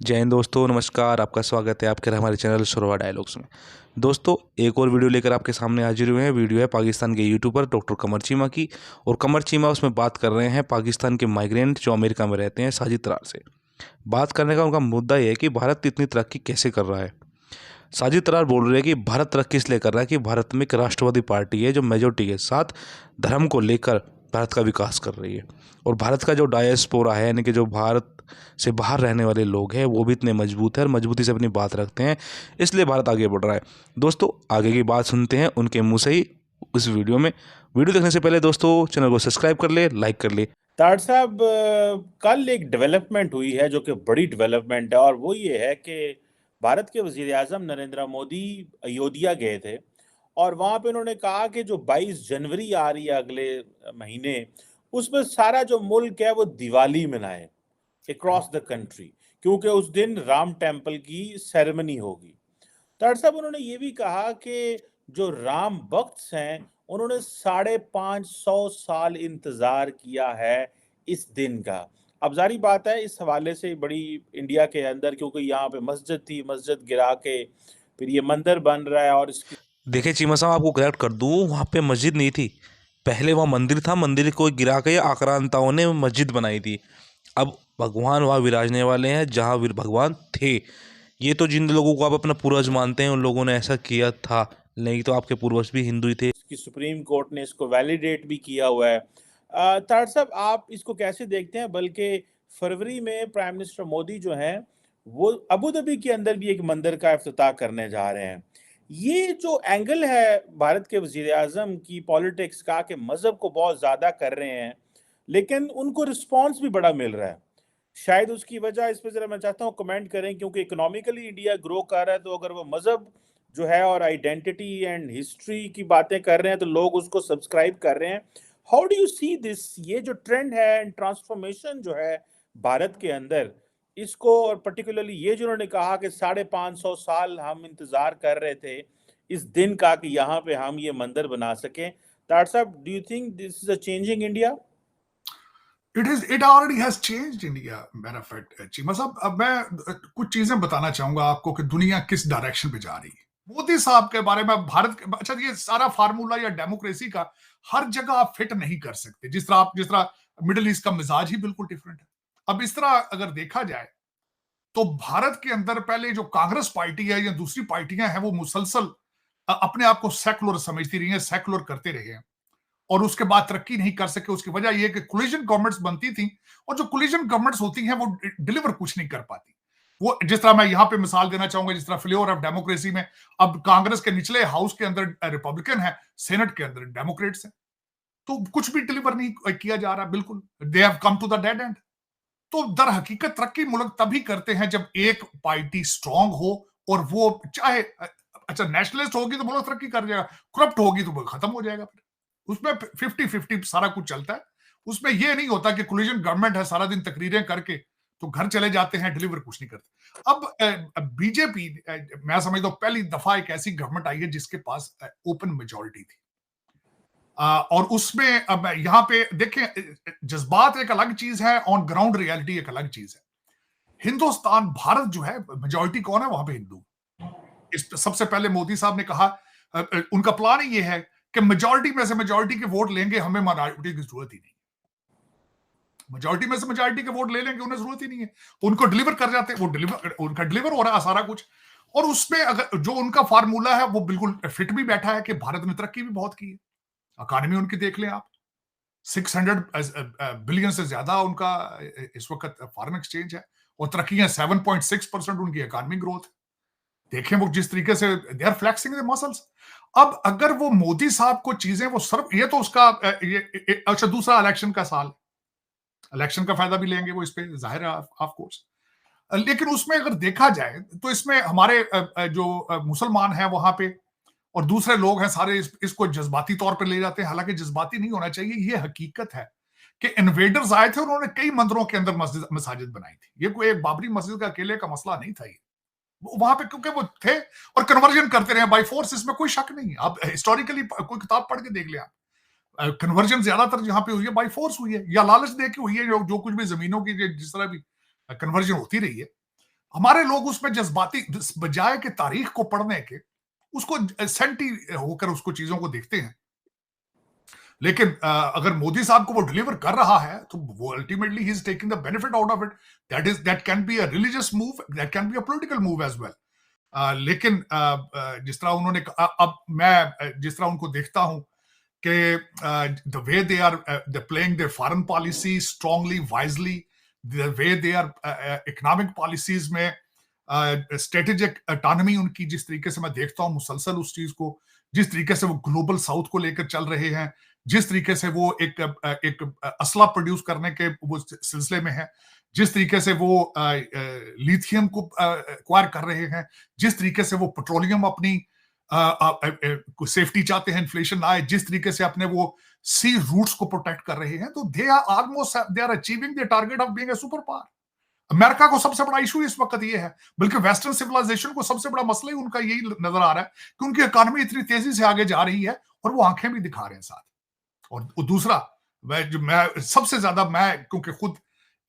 जय हिंद दोस्तों, नमस्कार। आपका स्वागत है आपके हमारे चैनल शुरवा डायलॉग्स में। दोस्तों, एक और वीडियो लेकर आपके सामने हाजिर हुए हैं। वीडियो है पाकिस्तान के यूट्यूबर डॉक्टर कमर चीमा की। और कमर चीमा उसमें बात कर रहे हैं पाकिस्तान के माइग्रेंट जो अमेरिका में रहते हैं साजिद तरार से। बात करने का उनका मुद्दा यह है कि भारत इतनी तरक्की कैसे कर रहा है। साजिद तरार बोल रहे हैं कि भारत तरक्की इसलिए कर रहा है कि भारत में एक राष्ट्रवादी पार्टी है जो मेजोरिटी के साथ धर्म को लेकर भारत का विकास कर रही है। और भारत का जो डायस्पोरा है, यानी कि जो भारत से बाहर रहने वाले लोग हैं, वो भी इतने मजबूत है और मजबूती से अपनी बात रखते हैं, इसलिए भारत आगे बढ़ रहा है। दोस्तों, आगे की बात सुनते हैं उनके मुँह से ही इस वीडियो में। वीडियो देखने से पहले दोस्तों चैनल को सब्सक्राइब कर ले, लाइक कर ले। ताड़ साहब, कल एक डेवलपमेंट हुई है जो कि बड़ी डेवलपमेंट है, और वो ये है कि भारत के वजीर आज़म नरेंद्र मोदी अयोध्या गए थे। और वहाँ पे उन्होंने कहा कि जो 22 जनवरी आ रही है अगले महीने, उसमें सारा जो मुल्क है वो दिवाली मनाए अक्रॉस द कंट्री, क्योंकि उस दिन राम टेम्पल की सेरेमनी होगी। ताड़ साहब, उन्होंने ये भी कहा कि जो राम भक्त हैं उन्होंने 550 साल इंतजार किया है इस दिन का। अब जारी बात है, इस हवाले से बड़ी इंडिया के अंदर, क्योंकि यहाँ पे मस्जिद थी, मस्जिद गिरा के फिर ये मंदिर बन रहा है। और इसकी देखिए चीमा साहब, आपको करेक्ट कर दूं, वहाँ पे मस्जिद नहीं थी। पहले वहाँ मंदिर था, मंदिर को गिरा के आक्रांताओं ने मस्जिद बनाई थी। अब भगवान वहाँ विराजने वाले हैं जहाँ भगवान थे। ये तो जिन लोगों को आप अपना पूर्वज मानते हैं उन लोगों ने ऐसा किया था, नहीं तो आपके पूर्वज भी हिंदू ही थे। सुप्रीम कोर्ट ने इसको वैलिडेट भी किया हुआ है। ताड़ साहब, आप इसको कैसे देखते हैं? बल्कि फरवरी में प्राइम मिनिस्टर मोदी जो हैं वो अबू धाबी के अंदर भी एक मंदिर का इफ्तिताह करने जा रहे हैं। ये जो एंगल है भारत के वजीर आजम की पॉलिटिक्स का कि मजहब को बहुत ज्यादा कर रहे हैं, लेकिन उनको रिस्पॉन्स भी बड़ा मिल रहा है। शायद उसकी वजह इस पे जरा मैं चाहता हूँ कमेंट करें, क्योंकि इकोनॉमिकली इंडिया ग्रो कर रहा है, तो अगर वो मजहब जो है और आइडेंटिटी एंड हिस्ट्री की बातें कर रहे हैं तो लोग उसको सब्सक्राइब कर रहे हैं। How do you see this, ये जो ट्रेंड है एंड ट्रांसफॉर्मेशन जो है भारत के अंदर, इसको, और पर्टिकुलरली ये जो उन्होंने कहा कि 550 साल हम इंतजार कर रहे थे इस दिन का कि यहाँ पे हम ये मंदिर बना सकें। तार साहब, do you think this is a changing India? It already has changed India. Matter fact Cheema साहब, अब मैं कुछ चीजें बताना चाहूंगा आपको कि दुनिया किस डायरेक्शन पे जा रही है। मोदी साहब के बारे में भारत के, अच्छा, ये सारा फार्मूला या डेमोक्रेसी का हर जगह आप फिट नहीं कर सकते। जिस तरह मिडिल ईस्ट का मिजाज ही बिल्कुल डिफरेंट है। अब इस तरह अगर देखा जाए तो भारत के अंदर पहले जो कांग्रेस पार्टी है या दूसरी पार्टियां हैं वो मुसलसल अपने आप को सेकुलर समझती रही हैं, सेकुलर करते रहे हैं और उसके बाद तरक्की नहीं कर सके। उसकी वजह यह कि कोलिजन गवर्नमेंट्स बनती थी और जो कोलिजन गवर्नमेंट्स होती हैं वो डिलीवर कुछ नहीं कर पाती। वो जिस तरह मैं यहां पे मिसाल देना चाहूंगा, जिस तरह फ्लेवर ऑफ डेमोक्रेसी में अब कांग्रेस के निचले हाउस के अंदर रिपब्लिकन है, सेनेट के अंदर डेमोक्रेट्स हैं, तो कुछ भी डिलीवर नहीं किया जा रहा। बिल्कुल they have come to the dead end. तो दर हकीकत तरक्की मुल्क तभी करते हैं जब एक पार्टी स्ट्रांग हो और वो चाहे अच्छा नेशनलिस्ट होगी तो मुल्क तरक्की कर जाएगा, करप्ट होगी तो वो खत्म हो जाएगा। फिर उसमें 50-50 सारा कुछ चलता है। उसमें यह नहीं होता कि कोलिजन गवर्नमेंट है, सारा दिन तकरीरें करके तो घर चले जाते हैं, डिलीवर कुछ नहीं करते। अब बीजेपी, मैं समझता हूं पहली दफा एक ऐसी गवर्नमेंट आई है जिसके पास ओपन मेजोरिटी थी। और उसमें अब यहां पे देखें, जज्बात एक अलग चीज है, ऑन ग्राउंड रियलिटी एक अलग चीज है। हिंदुस्तान, भारत जो है, मेजोरिटी कौन है वहां पे? हिंदू। इस सबसे पहले मोदी साहब ने कहा, उनका प्लान ही ये है कि मेजोरिटी में से मेजोरिटी के वोट लेंगे, हमें माइनॉरिटी की जरूरत ही नहीं। मेजोरिटी में से मेजोरिटी के वोट ले लेंगे, उन्हें जरूरत ही नहीं है, उनको डिलीवर कर जाते हैं, वो डिलीवर, उनका डिलीवर हो रहा है सारा कुछ। और उसमें अगर जो उनका फार्मूला है वो बिल्कुल फिट भी बैठा है कि भारत ने तरक्की भी बहुत की है। इकॉनमी उनकी देख लें आप, 600 बिलियन से ज्यादा उनका इस वक्त फॉरेन एक्सचेंज है और तरक्की 7.6% उनकी इकॉनमी ग्रोथ। देखें वो जिस तरीके से they are flexing the muscles. अब अगर वो मोदी साहब को चीजें वो सर्व, ये तो उसका अच्छा, दूसरा इलेक्शन का साल, इलेक्शन का फायदा भी लेंगे वो इस पे, जाहिर है ऑफ कोर्स। लेकिन उसमें अगर देखा जाए तो इसमें हमारे जो मुसलमान हैं वहां पे और दूसरे लोग हैं सारे इसको जज्बाती तौर पर ले जाते हैं, हालांकि जज्बाती नहीं होना चाहिए। ये हकीकत है कि इन्वेडर्स आए थे, उन्होंने कई मंदिरों के अंदर मसाजिद बनाई थी। ये कोई एक बाबरी मस्जिद का अकेले का मसला नहीं था। ये वहां पे क्योंकि वो थे और कन्वर्जन करते रहे बाई फोर्स, इसमें कोई शक नहीं है। आप हिस्टोरिकली कोई किताब पढ़ के देख ले आप, कन्वर्जन ज्यादातर जहां पे हुई है बाई फोर्स हुई है या लालच दे के हुई है। जो कुछ भी जमीनों की जिस तरह भी कन्वर्जन होती रही है, हमारे लोग उसमें जज्बाती, बजाय के तारीख को पढ़ने के उसको सेंटी होकर उसको चीजों को देखते हैं। लेकिन अगर मोदी साहब को वो डिलीवर कर रहा है तो वो ultimately he is taking the benefit out of it. That can be a religious move, that can be a political move as well. लेकिन जिस तरह उन्होंने अब मैं जिस तरह उनको देखता हूं कि the way they are they playing their foreign policy strongly wisely, the way they are economic policies में स्ट्रेटेजिक ऑटोनॉमी उनकी, जिस तरीके से मैं देखता हूं मुसलसल उस चीज को, जिस तरीके से वो ग्लोबल साउथ को लेकर चल रहे हैं, जिस तरीके से वो एक असला प्रोड्यूस करने के वो सिलसिले में है, जिस तरीके से वो लिथियम को एक्वायर कर रहे हैं, जिस तरीके से वो पेट्रोलियम अपनी सेफ्टी चाहते हैं, इन्फ्लेशन आए, जिस तरीके से अपने वो सी रूट्स को प्रोटेक्ट कर रहे हैं, तो they are almost they are achieving the target of being a super power. America को सबसे बड़ा इशू इस वक्त ये है, बल्कि वेस्टर्न सिविलाइजेशन को सबसे बड़ा मसला ही उनका यही नजर आ रहा है कि उनकी इकोनॉमी इतनी तेजी से आगे जा रही है और वो आंखें भी दिखा रहे हैं साथ। और दूसरा, मैं सबसे ज्यादा, मैं क्योंकि खुद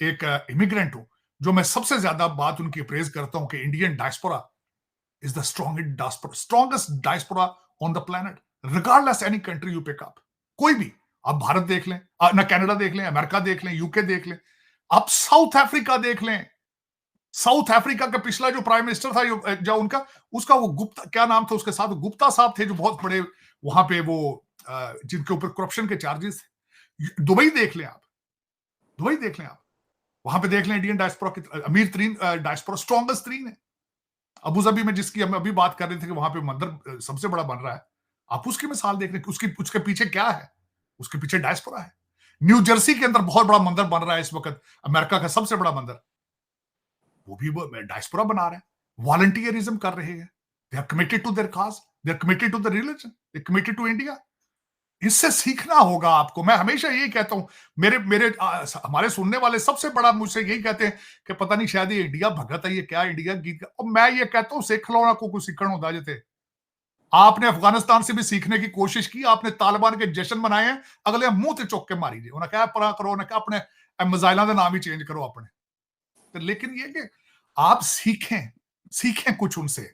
एक इमिग्रेंट हूं, जो मैं सबसे ज्यादा बात उनकी प्रेज करता हूं कि Indian diaspora is the strongest diaspora on the planet, regardless any country you pick up। कोई भी, आप भारत देख लें, ना कनाडा देख लें, अमेरिका देख लें, यूके देख लें, आप साउथ अफ्रीका देख लें। साउथ अफ्रीका का पिछला जो प्राइम मिनिस्टर था, जो उनका, उसका वो गुप्ता, क्या नाम था उसके साथ, गुप्ता साहब थे, जो बहुत बड़े वहां पे वो जिनके ऊपर करप्शन के चार्जेस थे। दुबई देख लें आप, दुबई देख लें आप, वहां पे देख लें इंडियन डायस्पोरा की अमीर तरीन डायस्पोरा, स्ट्रॉन्गेस्ट तरीन है। अबू धाबी में, जिसकी हम अभी बात कर रहे थे कि वहां पे मंदिर सबसे बड़ा बन रहा है, आप उसकी मिसाल देख रहे हैं, उसके पीछे क्या है, उसके पीछे डायस्पोरा है। न्यू जर्सी के अंदर बहुत बड़ा मंदिर बन रहा है इस वक्त, अमेरिका का सबसे बड़ा मंदिर, वो भी डायस्पोरा बना रहे हैं, वॉलंटियरिज्म कर रहे हैं, they are committed to their cause, they are committed to the religion, they are committed to India. इससे सीखना होगा आपको। मैं हमेशा यही कहता हूं, मेरे हमारे सुनने वाले सबसे बड़ा मुझसे यही कहते हैं कि पता नहीं शायद ये इंडिया भगत है, ये क्या इंडिया गीत। और मैं ये कहता हूं, सीख लो ना, को कुछ सीखना होता जते। आपने अफगानिस्तान से भी सीखने की कोशिश की, आपने तालिबान के जश्न मनाए हैं, अगले मुंह ते चुक के मारी जी, उन्हें क्या परा करो, उन्हें क्या अपने मिसाइलों का नाम ही चेंज करो अपने। तो लेकिन ये कि आप सीखें कुछ उनसे।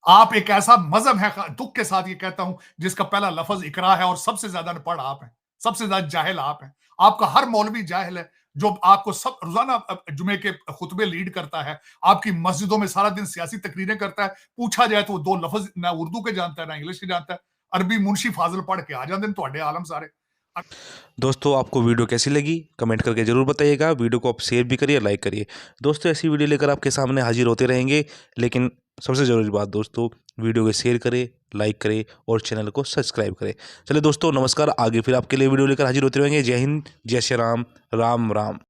आप एक ऐसा मजहब है, दुख के साथ ये कहता हूं, जिसका पहला लफ्ज इकरा है और सबसे ज्यादा अनपढ़ आप हैं, सबसे ज्यादा जाहिल आप हैं। आपका हर मौलवी जाहिल है, जो आपको सब रोजाना जुमे के खुतबे लीड करता है, आपकी मस्जिदों में सारा दिन सियासी तकरीरें करता है। पूछा जाए तो वो दो लफ्ज ना उर्दू के जानता है ना इंग्लिश के जानता है, अरबी मुंशी फाजिल पढ़ के आ जाते हैं तो आलम सारे। दोस्तों आपको वीडियो कैसी लगी कमेंट करके ज़रूर बताइएगा। वीडियो को आप शेयर भी करिए, लाइक करिए। दोस्तों ऐसी वीडियो लेकर आपके सामने हाजिर होते रहेंगे, लेकिन सबसे ज़रूरी बात दोस्तों, वीडियो को शेयर करें, लाइक करें और चैनल को सब्सक्राइब करें। चलिए दोस्तों नमस्कार, आगे फिर आपके लिए वीडियो लेकर हाजिर होते रहेंगे। जय हिंद, जय श्री राम, राम राम।